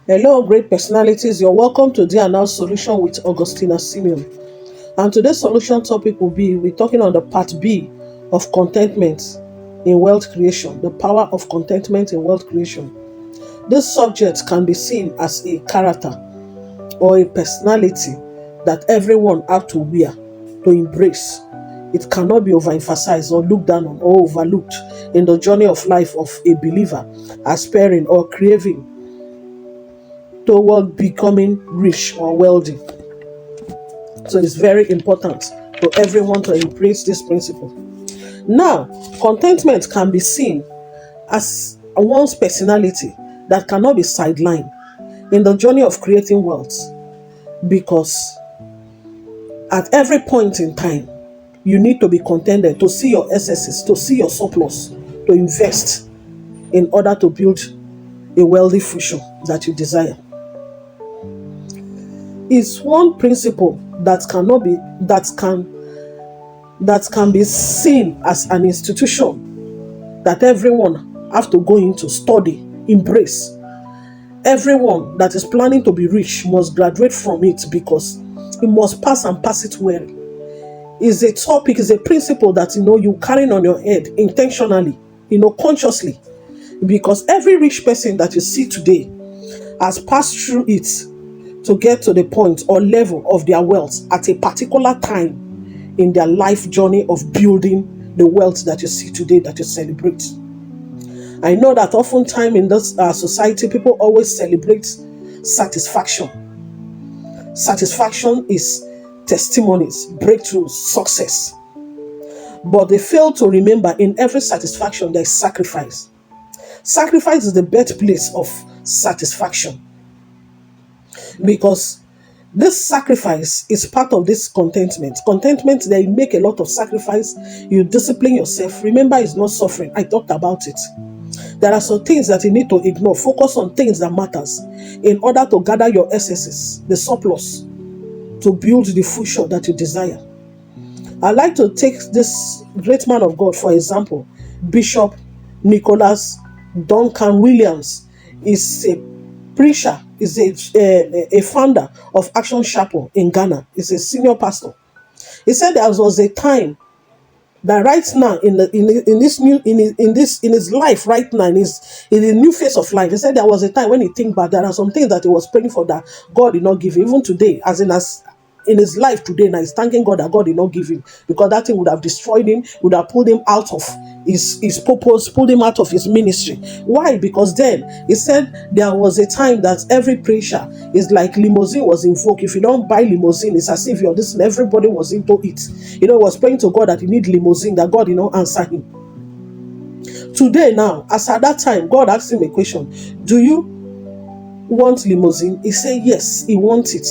Hello, great personalities. You're welcome to the Now Solution with Augustina Simeon. And today's solution topic will be we're talking on the part B of contentment in wealth creation, the power of contentment in wealth creation. This subject can be seen as a character or a personality that everyone have to wear, to embrace. It cannot be overemphasized or looked down on or overlooked in the journey of life of a believer, aspiring or craving toward becoming rich or wealthy. So it's very important for everyone to embrace this principle. Now, contentment can be seen as one's personality that cannot be sidelined in the journey of creating wealth, because at every point in time, you need to be contented to see your excesses, to see your surplus, to invest in order to build a wealthy future that you desire. Is one principle that can be seen as an institution that everyone have to go into, study, embrace. Everyone that is planning to be rich must graduate from it, because you must pass and pass it well. Is a topic, is a principle that you carrying on your head intentionally, consciously, because every rich person that you see today has passed through it to get to the point or level of their wealth at a particular time in their life journey of building the wealth that you see today, that you celebrate. I know that oftentimes in this society, people always celebrate satisfaction. Satisfaction is testimonies, breakthroughs, success. But they fail to remember in every satisfaction there is sacrifice. Sacrifice is the birthplace of satisfaction, because this sacrifice is part of this contentment. Contentment, they make a lot of sacrifice. You discipline yourself. Remember, it's not suffering. I talked about it. There are some things that you need to ignore. Focus on things that matters in order to gather your excesses, the surplus, to build the future that you desire. I like to take this great man of God, for example, Bishop Nicholas Duncan Williams. Is a preacher, is a founder of Action Chapel in Ghana. He's a senior pastor. He said there was a time that right now in his life right now, in the new phase of life, he said there was a time when he think back, there are some things that he was praying for that God did not give him. Even today, as in his life today now, he's thanking God that God did not give him, because that thing would have destroyed him, would have pulled him out of his purpose, pulled him out of his ministry. Why? Because then he said there was a time that every preacher is like limousine was invoked. If you don't buy limousine, it's as if you're this, everybody was into it. He was praying to God that he need limousine, that God answer him. Today now, as at that time, God asked him a question: do you want limousine? He said yes, he wants it.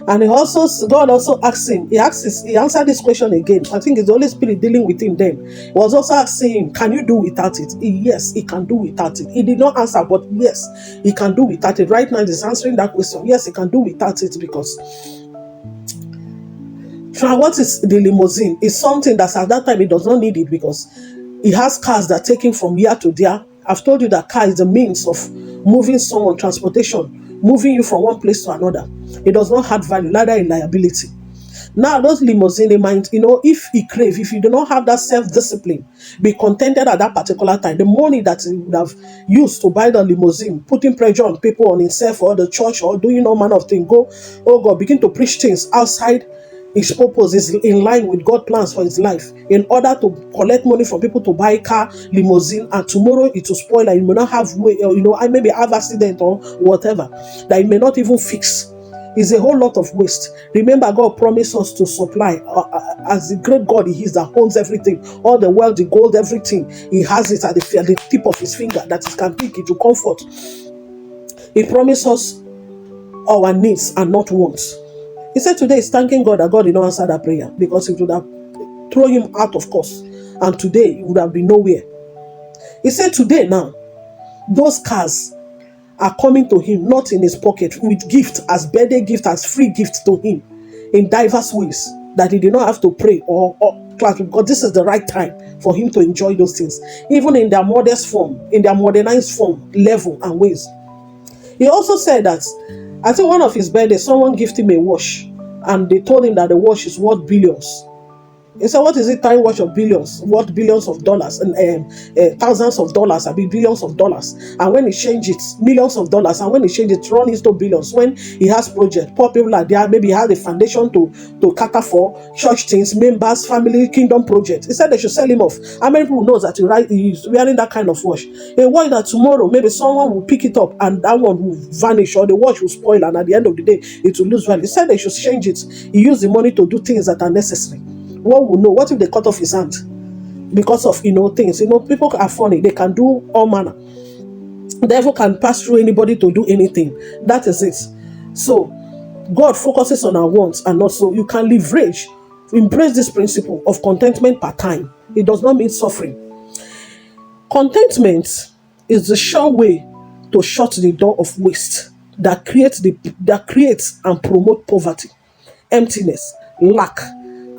And God also asked him, he answered this question again. I think it's the Holy Spirit dealing with him then. He was also asking him, can you do without it? Yes, he can do without it. He did not answer, but yes, he can do without it. Right now, he's answering that question. Yes, he can do without it, because what is the limousine? It's something that at that time he does not need it, because he has cars that take him from here to there. I've told you that car is the means of moving someone, transportation, moving you from one place to another. It does not have value, neither in liability. Now, those limousine, they might, if if you do not have that self-discipline, be contented at that particular time, the money that he would have used to buy the limousine, putting pressure on people, on himself, or the church, or doing all manner of things, begin to preach things outside his purpose, is in line with God's plans for his life, in order to collect money from people to buy car, limousine, and tomorrow it will spoil, and you may not have way, I maybe have accident or whatever, that you may not even fix. It's a whole lot of waste. Remember, God promised us to supply, as the great God He is that owns everything, all the wealth, the gold, everything. He has it at the tip of His finger, that He can pick it to comfort. He promised us our needs and not wants. He said today he's thanking God that God did not answer that prayer, because it would have thrown him out of course, and today he would have been nowhere. He said today now, those cars are coming to him, not in his pocket, with gift, as birthday gift, as free gift to him, in diverse ways, that he did not have to pray or class, because this is the right time for him to enjoy those things, even in their modest form, in their modernized form, level and ways. He also said that, I think one of his birthdays, someone gifted him a watch, and they told him that the watch is worth billions. He said, what is it, time watch of billions? What billions of dollars and thousands of dollars, I mean billions of dollars. And when he change it, millions of dollars. And when he change it, run into billions. When he has project, poor people are there, maybe he has a foundation to cater for church things, members, family, kingdom project. He said they should sell him off. How many people knows that he's wearing that kind of watch? A watch that tomorrow maybe someone will pick it up and that one will vanish, or the watch will spoil, and at the end of the day it will lose value. He said they should change it. He used the money to do things that are necessary. What will know? What if they cut off his hand because of things? People are funny. They can do all manner. The devil can pass through anybody to do anything. That is it. So God focuses on our wants, and also you can leverage, embrace this principle of contentment per time. It does not mean suffering. Contentment is the sure way to shut the door of waste that creates and promote poverty, emptiness, lack,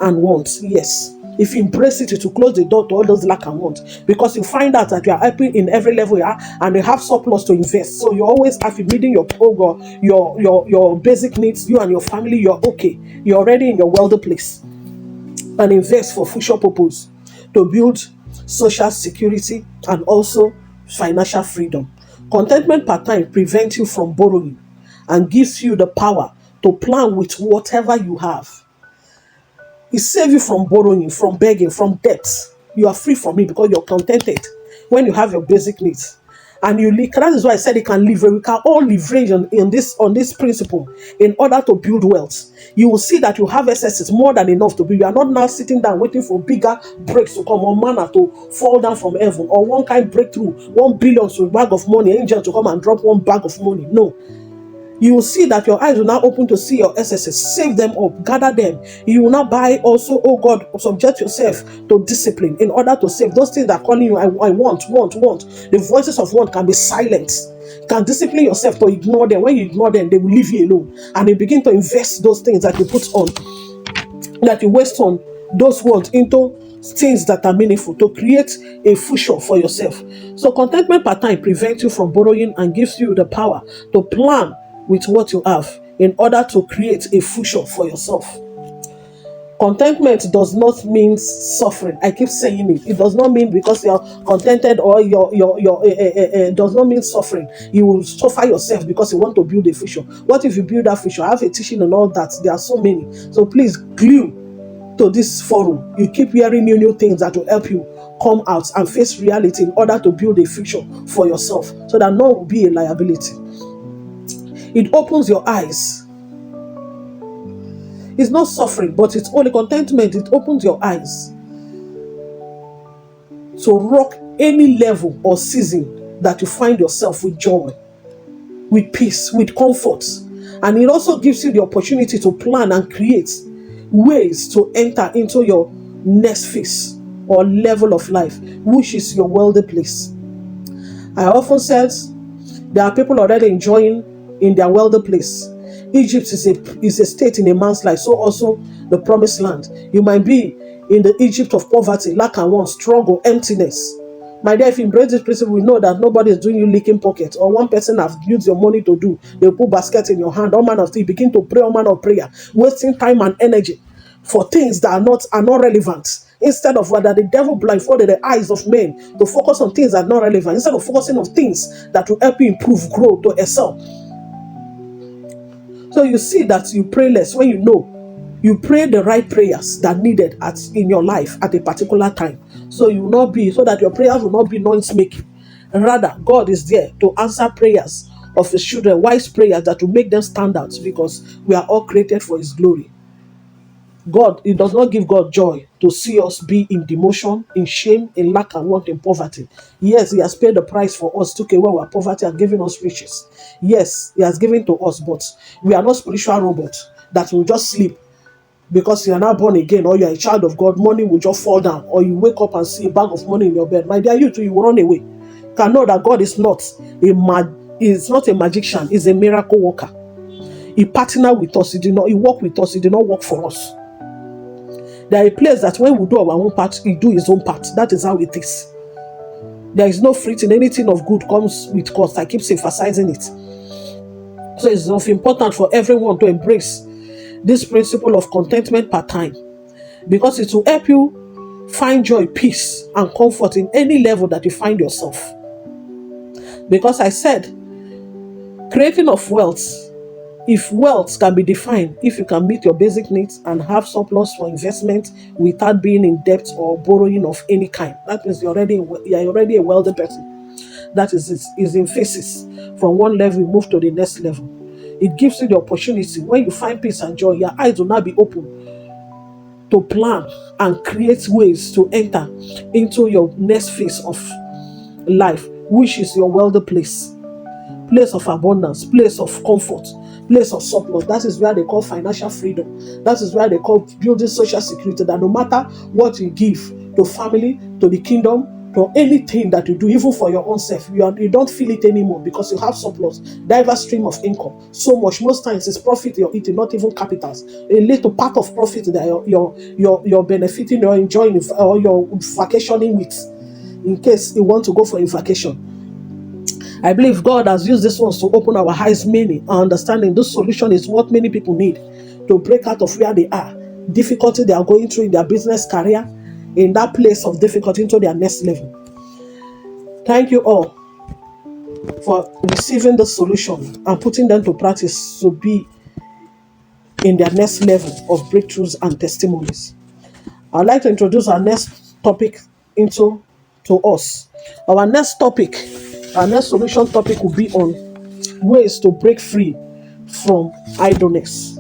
and want. Yes, if you embrace it, it will close the door to all those lack and want, because you find out that you are happy in every level you are, and you have surplus to invest. So you always have you meeting your program, your basic needs, you and your family, you're okay. You're already in your wealthy place, and invest for future purpose to build social security and also financial freedom. Contentment per time prevents you from borrowing and gives you the power to plan with whatever you have. It saves you from borrowing, from begging, from debt. You are free from it because you're contented when you have your basic needs. And that is why I said we can all leverage on this principle in order to build wealth. You will see that you have excesses more than enough to build. You are not now sitting down waiting for bigger breaks to come, or manna to fall down from heaven, or one kind breakthrough, 1 billion to a bag of money, angel to come and drop one bag of money. No. You will see that your eyes will now open to see your excesses. Save them up, gather them. You will now buy also, oh God, subject yourself to discipline in order to save those things that are calling you. I want. The voices of want can be silenced. You can discipline yourself to ignore them. When you ignore them, they will leave you alone. And you begin to invest those things that you put on, that you waste on those wants, into things that are meaningful, to create a future for yourself. So contentment per time prevents you from borrowing and gives you the power to plan with what you have in order to create a future for yourself. Contentment does not mean suffering. I keep saying it. It does not mean because you're contented or does not mean suffering. You will suffer yourself because you want to build a future. What if you build that future? I have a teaching and all that. There are so many. So please glue to this forum. You keep hearing new things that will help you come out and face reality in order to build a future for yourself, so that none will be a liability. It opens your eyes. It's not suffering, but it's only contentment. It opens your eyes to rock any level or season that you find yourself with joy, with peace, with comfort. And it also gives you the opportunity to plan and create ways to enter into your next phase or level of life, which is your wealthy place. I often said there are people already enjoying in their wealthy place. Egypt is a state in a man's life, so also the promised land. You might be in the Egypt of poverty, lack and want, struggle, emptiness. My dear, if you embrace this principle, we know that nobody is doing you licking pockets, or one person has used your money to do. They put basket in your hand, all manner of things. Begin to pray all manner of prayer, wasting time and energy for things that are not relevant. Instead of whether the devil blindfolded the eyes of men to focus on things that are not relevant, instead of focusing on things that will help you improve, grow, to excel. So you see that you pray less when you know you pray the right prayers that needed in your life at a particular time. So that your prayers will not be noise making. Rather, God is there to answer prayers of His children, wise prayers that will make them stand out, because we are all created for His glory. It does not give God joy to see us be in demotion, in shame, in lack and want, in poverty. Yes, He has paid the price for us, took away our poverty and given us riches. Yes, He has given to us, but we are not spiritual robots that will just sleep because you are not born again, or you are a child of God. Money will just fall down, or you wake up and see a bag of money in your bed. My dear, you too, you will run away. You can know that God is not a magician. He's a miracle worker. He partnered with us. He worked with us. He did not work for us. There are a place that when we do our own part, He do His own part. That is how it is. There is no fruit in anything of good comes with cost. I keep emphasizing it. So it's of important for everyone to embrace this principle of contentment part time, because it will help you find joy, peace, and comfort in any level that you find yourself. Because I said, creating of wealth, if wealth can be defined, if you can meet your basic needs and have surplus for investment without being in debt or borrowing of any kind, that means you're already a wealthy person. That is in phases. From one level, you move to the next level. It gives you the opportunity. When you find peace and joy, your eyes will now be open to plan and create ways to enter into your next phase of life, which is your wealthy place of abundance, place of comfort, place of surplus. That is where they call financial freedom. That is where they call building social security, that no matter what you give to family, to the kingdom, to anything that you do, even for your own self, you don't feel it anymore because you have surplus, diverse stream of income. So much, most times it's profit you're eating, not even capitals. A little part of profit that you're benefiting or enjoying, or you're vacationing with, in case you want to go for a vacation. I believe God has used this ones to open our eyes, many are understanding this solution is what many people need to break out of where they are, difficulty they are going through in their business career, in that place of difficulty, into their next level. Thank you all for receiving the solution and putting them to practice to be in their next level of breakthroughs and testimonies. I'd like to introduce our next topic to us. Our next solution topic will be on ways to break free from idleness.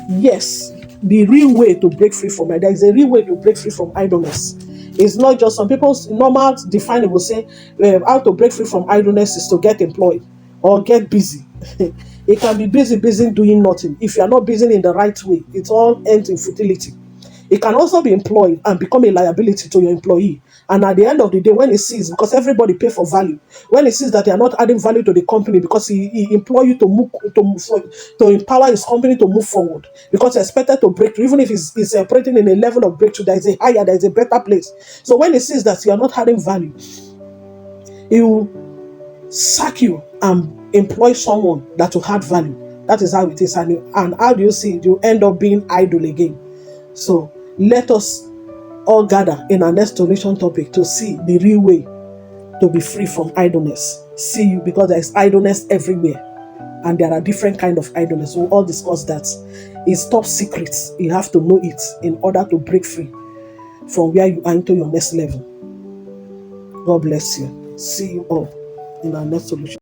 Yes, the real way to break free from it. There is a real way to break free from idleness. It's not just some people's normal defining will say how to break free from idleness is to get employed or get busy. It can be busy doing nothing. If you are not busy in the right way, it all ends in futility. It can also be employed and become a liability to your employee. And at the end of the day, when he sees, because everybody pay for value, when he sees that they are not adding value to the company because he employ you to empower his company to move forward, because he's expected to break through, even if he's operating in a level of breakthrough, there is a better place. So when he sees that you are not adding value, he will sack you and employ someone that will add value. That is how it is. And how do you see it? You end up being idle again. So let us all gather in our next donation topic to see the real way to be free from idleness. See you, because there is idleness everywhere, and there are different kind of idleness. We'll all discuss that. It's top secret. You have to know it in order to break free from where you are into your next level. God bless you. See you all in our next solution.